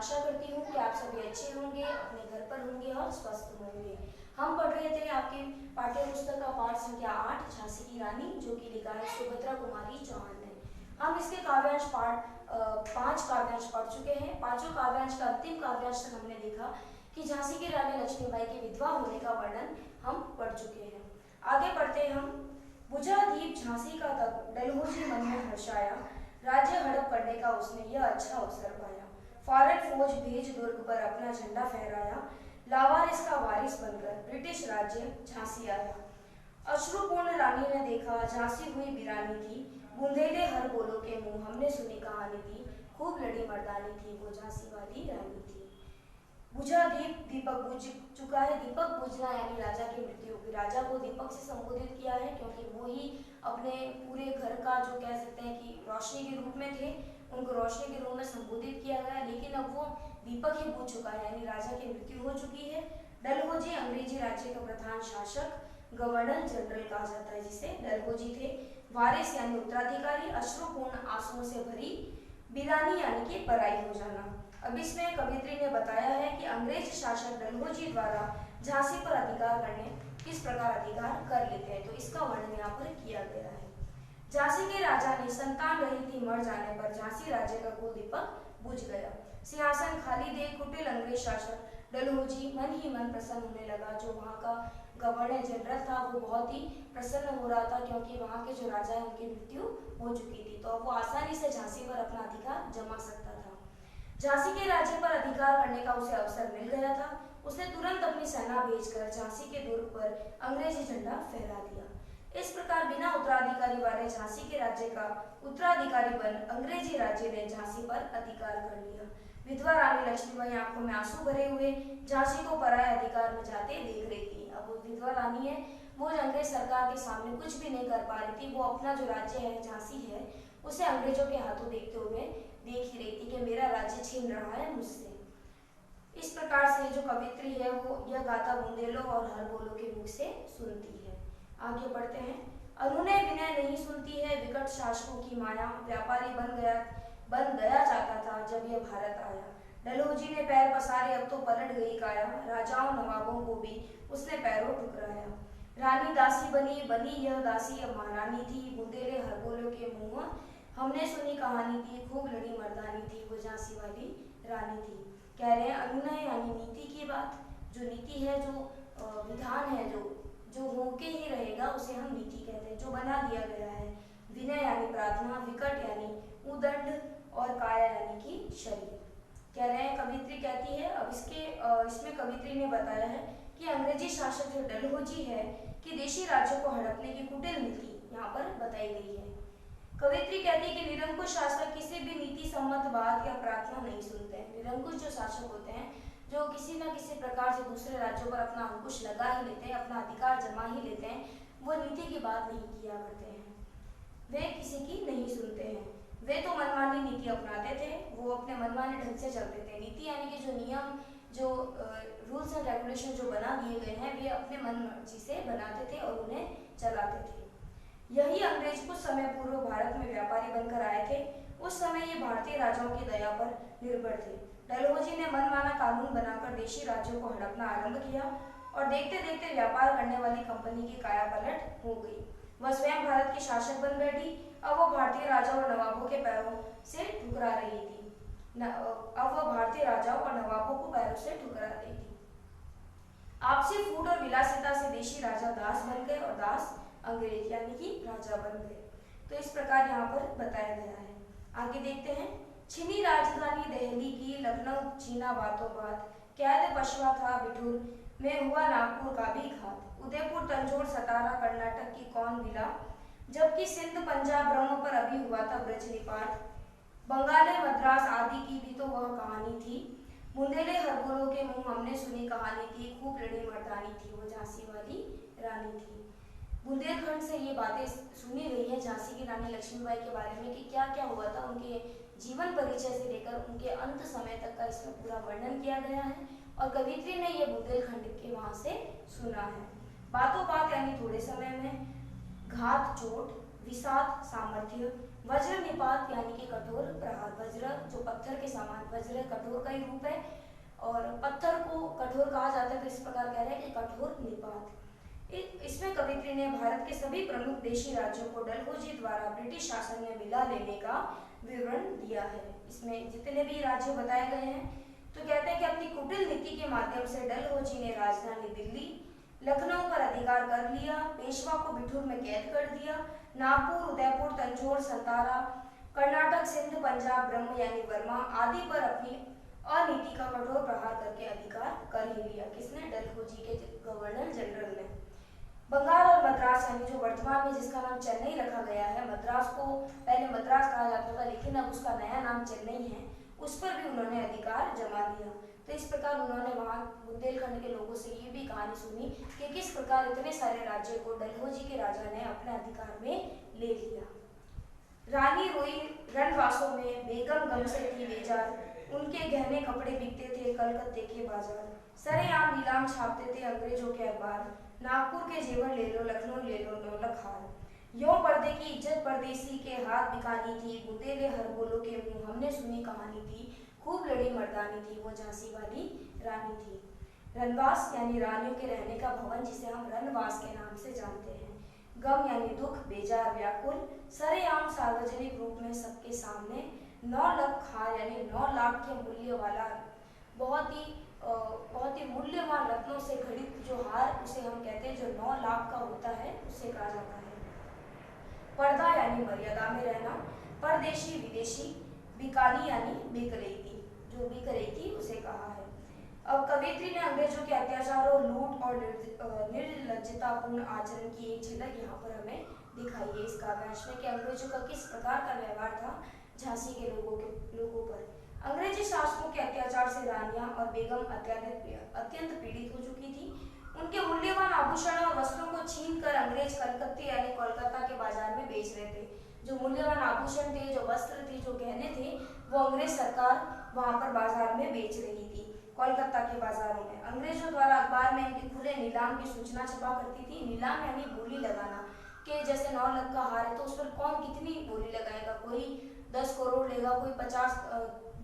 आशा करती हूँ कि आप सभी अच्छे होंगे, अपने घर पर होंगे और स्वस्थ होंगे। हम पढ़ रहे थे आपके पाठ्य पुस्तक का पाठ संख्या 8 झांसी की रानी, जो कि लिखा है सुभद्रा कुमारी चौहान ने। हम इसके काव्यांश पाठ 5 काव्यांश पढ़ चुके हैं। पांचों काव्यांश का अंतिम काव्यांश तक हमने देखा कि झांसी की रानी लक्ष्मीबाई की विधवा होने का वर्णन हम पढ़ चुके हैं। आगे बढ़ते हैं हम। बुझा दीप झांसी का तब डलहौजी मन में हर्षाया, राज्य हड़प करने का उसने यह अच्छा अवसर पाया। फौरन फौज भेज दुर्ग पर अपना झंडा फहराया, लावारिस का वारिस बनकर ब्रिटिश राज्य झांसी आया। अश्रुपूर्ण रानी ने देखा झांसी हुई वीरानी थी, बुंदेले हर बोलो के मुंह हमने सुनी कहानी थी, खूब लड़ी मर्दानी थी वो झांसी वाली रानी थी। बुझा दीप, दीपक बुझ चुका है। दीपक बुझना यानी राजा की मृत्यु होगी। राजा को दीपक से संबोधित किया है क्योंकि वो ही अपने पूरे घर का जो कह सकते हैं कि रोशनी के रूप में थे, उनको रोशनी के रूप में संबोधित किया गया, लेकिन अब वो दीपक ही बुझ चुका है यानी राजा की मृत्यु हो चुकी है। डलहौजी अंग्रेजी राज्य का प्रधान शासक गवर्नर जनरल कहा जाता है जिसे डलहौजी थे। वारिस यानी उत्तराधिकारी, अश्रुपूर्ण आंसुओं से भरी, बिरानी यानी कि पराई हो जाना। अब इसमें कवित्री ने बताया है कि अंग्रेज शासक डलहौजी द्वारा झांसी पर अधिकार करने किस प्रकार अधिकार कर लेते हैं, तो इसका वर्णन यहाँ पर किया गया है। झांसी के राजा ने संतान रही थी, मर जाने पर झांसी राज्य का कुल दीपक बुझ गया। सिंहासन खाली देख कुटिल अंग्रेज शासक डलहौजी मन ही मन प्रसन्न होने लगा। जो वहाँ का गवर्नर जनरल था वो बहुत ही प्रसन्न हो रहा था क्योंकि वहाँ के जो राजा है उनकी मृत्यु हो चुकी थी, तो अब वो आसानी से झांसी पर अपना अधिकार जमा सकता था। झांसी के राज्य पर अधिकार करने का उसे अवसर मिल गया था। उसने तुरंत अपनी सेना भेजकर झांसी के दुर्ग पर अंग्रेजी झंडा फहरा दिया। इस प्रकार बिना उत्तराधिकारी वाले झांसी के राज्य का उत्तराधिकारी बन अंग्रेजी राज्य ने झांसी पर अधिकार कर लिया। विधवा रानी लक्ष्मीबाई आंखों में आंसू भरे हुए झांसी को पराये अधिकार में जाते देख रही थी। अब वो विधवा रानी है, वो अंग्रेज सरकार के सामने कुछ भी नहीं कर पा रही थी। वो अपना जो राज्य है झांसी है उसे अंग्रेजों के हाथों देखते हुए देख ही रही थी कि मेरा राज्य छीन रहा है मुझसे। इस प्रकार से जो कवित्री है वो यह गाथा बुंदेलों और हर बोलो के मुख से सुनती है। आगे बढ़ते हैं। अनुनय विनय नहीं सुनती है विकट शासकों की माया, व्यापारी बन गया चाहता था जब यह भारत आया। डलहौजी ने पैर पसारे अब तो पलट गई काया, राजाओं नवाबों को भी उसने पैरों ठुकराया। रानी दासी बनी यह दासी अब महारानी थी, बुंदेले हर बोलो के मुंह हमने सुनी कहानी थी, खूब लड़ी मर्दानी थी वो झांसी वाली रानी थी। कह रहे हैं अनुनय यानी नीति की बात, जो नीति है, जो विधान है, जो होके ही रहेगा उसे हम नीति कहते हैं, जो बना दिया गया है। विनय यानी प्रार्थना, विकट यानी उदंड और काया यानी कि शरीर। कह रहे हैं कवित्री कहती है, अब इसमें कवित्री ने बताया है कि अंग्रेजी शासक जो डलहौजी है कि देशी राज्यों को हड़पने की कुटिल नीति यहाँ पर बताई गई है। कवित्री कहती है कि निरंकुश शासक किसी भी नीति सम्मत बात या प्रार्थना नहीं सुनते हैं। निरंकुश जो शासक होते हैं, जो किसी न किसी प्रकार से दूसरे राज्यों पर अपना अंकुश लगा ही लेते हैं, अपना अधिकार जमा ही लेते हैं, वो नीति की बात नहीं किया करते हैं, वे किसी की नहीं सुनते हैं। वे तो मनमानी नीति अपनाते थे, वो अपने मनमाने ढंग से चलते थे। नीति यानी कि जो नियम, जो रूल्स एंड रेगुलेशन जो बना दिए गए हैं, वे अपने मन मर्जी से बनाते थे और उन्हें चलाते थे। यही अंग्रेज कुछ समय पूर्व भारत में व्यापारी बनकर आए थे। उस समय ये भारतीय राजाओं की दया पर निर्भर थे। डलहौजी ने मनमाना कानून बनाकर देशी राज्यों को हड़पना आरंभ किया और देखते देखते व्यापार करने वाली कंपनी की काया पलट हो गई। वह स्वयं भारत की शासक बन बैठी। अब वो भारतीय राजाओं और नवाबों के पैरों से ठुकरा रही थी। अब वह भारतीय राजाओं और नवाबों को पैरों से ठुकरा रही थी। आपसी फूट और विलासिता से देशी राजा दास बन गए और दास अंग्रेज यानी कि राजा बन गए। तो इस प्रकार यहाँ पर बताया गया है। आगे देखते हैं। छिनी राजधानी दिल्ली की, लखनऊ छीना बातों बात, कैद पशवा था बिठूर में हुआ नागपुर का भी घात। उदयपुर तंजौर सतारा कर्नाटक की कौन मिला, जबकि सिंध पंजाब ब्रह्म पर अभी हुआ था ब्रज निपात। बंगाल मद्रास आदि की भी तो वह कहानी थी, बुंदेले हरबोलों के मुंह हमने सुनी कहानी थी, खूब लड़ी मर्दानी थी वो झांसी वाली रानी थी। बुंदेलखंड से ये बातें सुनी गई है झांसी की रानी लक्ष्मीबाई के बारे में कि क्या क्या हुआ था, उनके जीवन परिचय से लेकर उनके अंत समय तक का इसमें पूरा वर्णन किया गया है और कवित्री ने ये बुंदेलखंड के वहां से सुना है। बातों बात यानी थोड़े समय में, घात चोट, विषाद सामर्थ्य, वज्र निपात यानी कि कठोर प्रहार। वज्र जो पत्थर के समान, वज्र कठोर का ही रूप है और पत्थर को कठोर कहा जाता है, तो इस प्रकार कह रहे हैं कि कठोर निपात। इसमें कवित्री ने भारत के सभी प्रमुख देशी राज्यों को डलहौजी द्वारा ब्रिटिश शासन में मिला लेने का विवरण दिया है। इसमें जितने भी राज्य बताए गए हैं, तो कहते हैं कि अपनी कुटिल नीति के माध्यम से डलहौजी ने राजधानी दिल्ली, लखनऊ पर अधिकार कर लिया, पेशवा को बिठूर में कैद कर दिया, नागपुर, उदयपुर, तंजौर, संतारा, कर्नाटक, सिंध, पंजाब, ब्रह्म यानी वर्मा आदि पर अपनी अनीति का कठोर प्रहार करके अधिकार कर ही लिया। किसने? डलहौजी के गवर्नर जनरल ने। बंगाल और मद्रास यानी जो वर्तमान में जिसका नाम चेन्नई रखा गया है, मद्रास को पहले मद्रास कहा जाता था लेकिन अब उसका नया नाम चेन्नई है, उस पर भी उन्होंने अधिकार जमा दिया। तो इस प्रकार उन्होंने वहां बुंदेलखंड के लोगों से ये भी कहानी सुनी कि किस प्रकार इतने सारे राज्यों को डलहौजी के राजा ने अपने अधिकार में ले लिया। रानी रोई रणवासों में, बेगम गम से थी बेजार, उनके गहने कपड़े बिकते थे कलकत्ते के बाजार, सरेआम नीलाम छापते थे अंग्रेजों के अखबार, नागपुर के जेवर ले लो, लखनऊ ले लो, नौलख हार। यों पर्दे की इज्जत परदेसी के हाथ बिकानी थी, बुंदेले हर बोलो के मुंह हमने सुनी कहानी थी, खूब लड़ी मर्दानी थी, वो झांसी वाली रानी थी। रनवास यानी रानियों के रहने का भवन, जिसे हम रनवास के नाम से जानते हैं। गम यानी दुख, बेजार, व्याकुल, सरेआम सार्वजनिक रूप में सबके सामने। 9 लाख हार यानी 9 लाख के मूल्य वाला बहुत ही मूल्यवान रत्नों से घड़ित जो हार, उसे हम कहते हैं जो 9 लाख का होता है, उसे कहा जाता है। पर्दा यानी मर्यादा में रहना, परदेशी, विदेशी, बिकानी यानी बिक रही थी, जो बिक रही थी उसे कहा है। अब कवित्री ने अंग्रेजों के अत्याचारों, लूट और निर्लज्जतापूर्ण आचरण की एक झलक यहाँ पर हमें दिखाई है इस काव्यांश में कि अंग्रेजों का किस प्रकार का व्यवहार था झांसी के लोगों पर। अंग्रेजी शासकों के अत्याचार से रानियां और बेगम अत्यंत पीड़ित हो चुकी थी। उनके मूल्यवान आभूषण और वस्त्रों को छीनकर अंग्रेज कलकत्ते यानी कोलकाता के बाजार में बेच रहे थे। जो मूल्यवान आभूषण थे, जो वस्त्र थे, जो गहने थे, वो अंग्रेज सरकार वहां पर बाजार में बेच रही थी, कोलकाता के बाजारों में। अंग्रेजों द्वारा अखबार में इनके खुले नीलाम की सूचना छपा करती थी। नीलाम यानी बोली लगाना, कि जैसे 9 लाख का हार है तो उस पर कौन कितनी बोली लगाएगा, कोई 10 करोड़ लेगा, कोई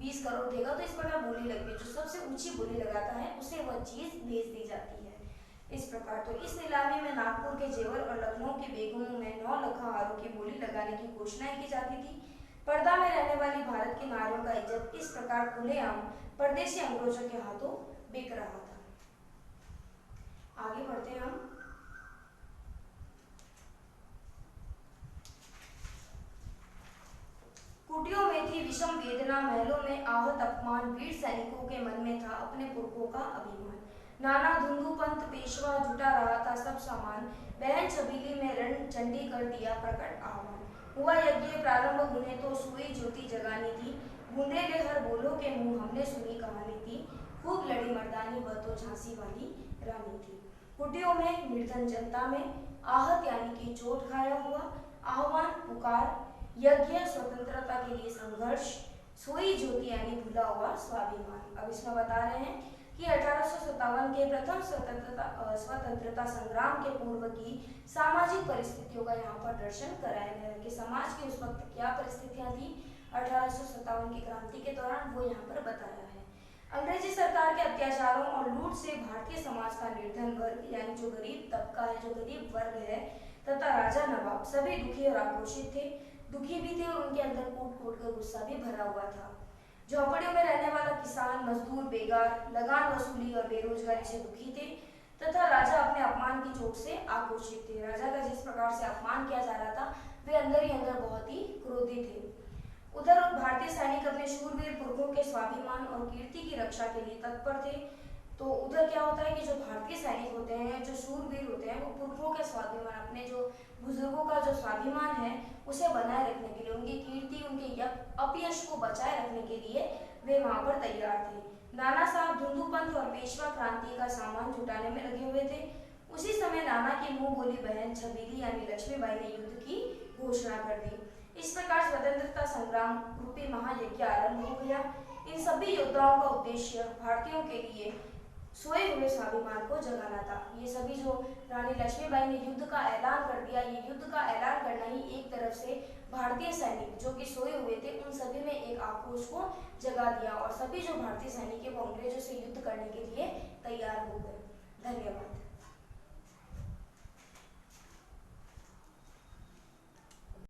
20 करोड़ देगा, तो इस प्रकार बोली लगती है। जो सबसे ऊंची बोली लगाता है उसे वह चीज भेज दी जाती है। इस प्रकार तो इस नीलामी में नागपुर के जेवर और लखनऊ की बेगमों में 9 लाख हारों की बोली लगाने की घोषणाएं की जाती थी। पर्दा में रहने वाली भारत की नारियों का इज्जत इस प्रकार खुलेआम परदेशी अंग्रेजों के हाथों बिक रहा था। आगे बढ़ते हैं हम। कुटियों में थी विषम वेदना, महलों में आहत अपमान, वीर सैनिकों के मन में था अपने पुरखों का अभिमान। नाना धुंधु पंथ पेशवा जुटा रहा था सब सामान, बहन छबीली में रण चंडी कर दिया प्रकट आह्वान। हुआ यज्ञ प्रारंभ हुने तो सुई ज्योति जगानी थी, बूंदेले हर बोलो के मुंह हमने सुनी कहानी थी, खूब लड़ी मर्दानी वह तो झांसी वाली रानी थी। कुटियों में, निर्धन जनता में, आहत यानी कि चोट खाया हुआ, आह्वान पुकार, यज्ञ स्वतंत्रता के लिए संघर्ष, सोई ज्योति यानी भुला हुआ स्वाभिमान। अब इसमें बता रहे हैं कि 1857 के प्रथम स्वतंत्रता संग्राम के पूर्व की सामाजिक परिस्थितियों का यहाँ पर दर्शन कराया गया है कि समाज की उस वक्त क्या परिस्थितियां थी 1857 की क्रांति के दौरान, वो यहाँ पर बताया है। अंग्रेजी सरकार के अत्याचारों और लूट से भारतीय समाज का निर्धन वर्ग यानी जो गरीब तबका है, जो गरीब वर्ग है, तथा राजा नवाब सभी दुखी और आक्रोशित थे। दुखी भी थे और उनके अंदर कूट कूट कर गुस्सा भी भरा हुआ था। झोपड़ियों में रहने वाला किसान, मजदूर, बेगार, लगान वसूली और बेरोजगारी से दुखी थे तथा राजा अपने अपमान की चोट से आक्रोशित थे। राजा का जिस प्रकार से अपमान किया जा रहा था, वे अंदर ही अंदर बहुत ही क्रोधित थे। उधर भारतीय सैनिक अपने शूरवीर पुरखों के स्वाभिमान और कीर्ति की रक्षा के लिए तत्पर थे। तो उधर क्या होता है कि जो भारतीय सैनिक होते हैं, जो शूरवीर होते हैं, वो पुरखों के स्वाभिमान, अपने जो बुजुर्गों का जो स्वाभिमान है उसे बनाए रखने के लिए, उनकी कीर्ति, उनके अपयश को बचाए रखने के लिए वे वहां पर तैयार थे। नाना साहब धुंधु पंथ और पेशवा क्रांति का सामान जुटाने में लगे हुए थे। उसी समय नाना की मुंह बोली बहन छबीली यानी लक्ष्मीबाई ने युद्ध की घोषणा कर दी। इस प्रकार स्वतंत्रता संग्राम रूपी महायज्ञ आरंभ हो गया। इन सभी योद्धाओं का उद्देश्य भारतीयों के लिए सोए हुए स्वाभिमान को जगाना था। ये सभी जो रानी लक्ष्मीबाई ने युद्ध का ऐलान कर दिया, ये युद्ध का ऐलान करना ही एक तरफ से भारतीय सैनिक जो कि सोए हुए थे उन सभी में एक आक्रोश को जगा दिया और सभी जो भारतीय सैनिक है वो अंग्रेजों से युद्ध करने के लिए तैयार हो गए। धन्यवाद।